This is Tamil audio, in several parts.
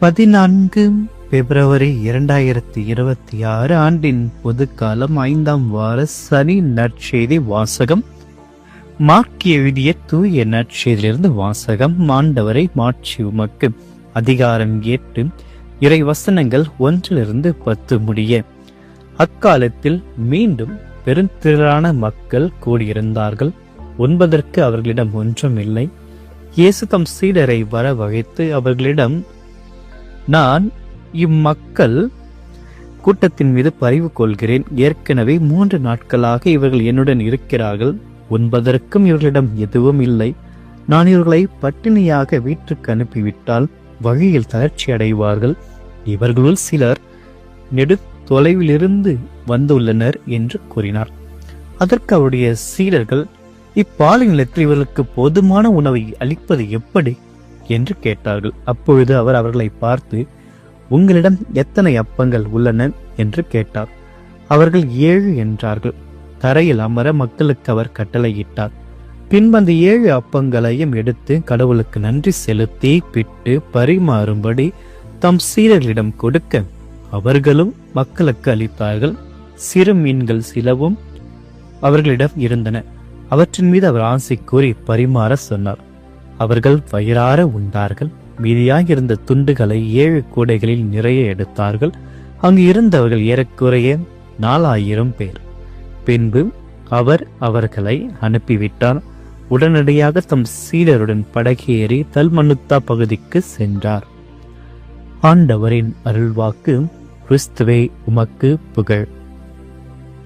14 பிப்ரவரி 2026 ஆண்டின் பொதுக்காலம் 5ஆம் வார சனி நற்செய்தி வாசகம். மார்க் எழுதிய தூய நற்செய்தியிலிருந்து வாசகம். ஆண்டவரை மாட்சி உமக்கு. அதிகாரம் 8, இறை வசனங்கள் 1-10 முடிய. அக்காலத்தில் மீண்டும் பெருந்திரளான மக்கள் கூடியிருந்தார்கள். உண்பதற்கு அவர்களிடம் ஒன்றும் இல்லை. இயேசு தம் சீடரை வரவழைத்து அவர்களிடம், நான் இம்மக்கள் கூட்டத்தின் மீது பரிவு கொள்கிறேன். ஏற்கனவே 3 நாட்களாக இவர்கள் என்னுடன் இருக்கிறார்கள். உண்பதற்கும் இவர்களிடம் எதுவும் இல்லை. நான் இவர்களை பட்டினியாக வீட்டுக்கு அனுப்பிவிட்டால் வழியில் தளர்ச்சி அடைவார்கள். இவர்களுள் சிலர் நெடு தொலைவிலிருந்து வந்துள்ளனர் என்று கூறினார். அதற்கு அவருடைய சீடர்கள், இப்பாலை நிலத்தில் இவர்களுக்கு போதுமான உணவை அளிப்பது எப்படி என்று கேட்டார்கள். அப்பொழுது அவர் அவர்களை பார்த்து, உங்களிடம் எத்தனை அப்பங்கள் உள்ளன என்று கேட்டார். அவர்கள் 7 என்றார்கள். தரையில் அமர மக்களுக்கு அவர் கட்டளையிட்டார். பின்பு அந்த 7 அப்பங்களையும் எடுத்து கடவுளுக்கு நன்றி செலுத்தி பிட்டு பரிமாறும்படி தம் சீடர்களிடம் கொடுக்க அவர்களும் மக்களுக்கு அளித்தார்கள். சிறு மீன்கள் சிலவும் அவர்களிடம் இருந்தன. அவற்றின் மீது அவர் ஆசை கூறி பரிமாற சொன்னார். அவர்கள் வயிறார உண்டார்கள். மீதியாக இருந்த துண்டுகளை 7 கூடைகளில் நிறைய எடுத்தார்கள். அங்கு இருந்தவர்கள் ஏறக்குறைய 4000 பேர். பின்பு அவர் அவர்களை அனுப்பிவிட்டார். உடனடியாக தம் சீடருடன் படகேறி தல்மனுத்தா பகுதிக்கு சென்றார். ஆண்டவரின் அருள்வாக்கு. கிறிஸ்துவே உமக்கு புகழ்.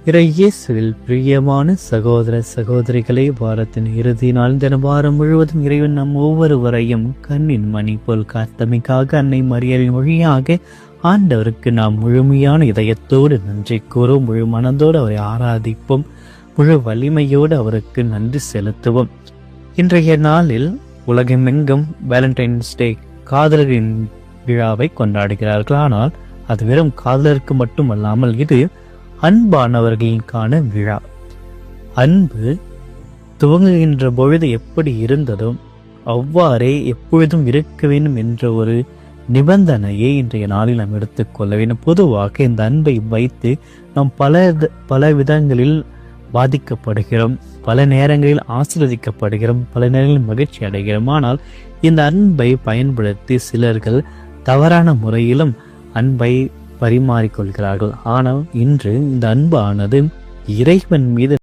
இயேசுவில் பிரியமான சகோதர சகோதரிகளே, வாரத்தின் இறுதி நாள் தின வாரம் முழுவதும் இறைவன் நம் ஒவ்வொருவரையும் கண்ணின் மணி போல் காத்தமைக்காக அன்னை மரியாவின் வழியாக ஆண்டவருக்கு நாம் முழுமையான இதயத்தோடு நன்றி கூறும். முழு மனதோடு அவரை ஆராதிப்போம். முழு வலிமையோடு அவருக்கு நன்றி செலுத்துவோம். இன்றைய நாளில் உலகமெங்கும் வேலண்டைன்ஸ் டே, காதலரின் விழாவை கொண்டாடுகிறார்கள். ஆனால் அது வெறும் காதலருக்கு மட்டுமல்லாமல் இது அன்பானவர்களுக்கான விழா. அன்பு துவங்குகின்ற பொழுது எப்படி இருந்ததோ அவ்வாறே எப்பொழுதும் இருக்க வேண்டும் என்ற ஒரு நிபந்தனையை இன்றைய நாளில் நாம் எடுத்துக்கொள்ள வேண்டும். பொதுவாக இந்த அன்பை வைத்து நாம் பல விதங்களில் பாதிக்கப்படுகிறோம், பல நேரங்களில் ஆசீர்வதிக்கப்படுகிறோம், பல நேரங்களில் மகிழ்ச்சி அடைகிறோம். ஆனால் இந்த அன்பை பயன்படுத்தி சிலர்கள் தவறான முறையிலும் அன்பை பரிமாறிக்கொள்கிறார்கள். ஆனால் இன்று இந்த அன்பானது இறைவன் மீது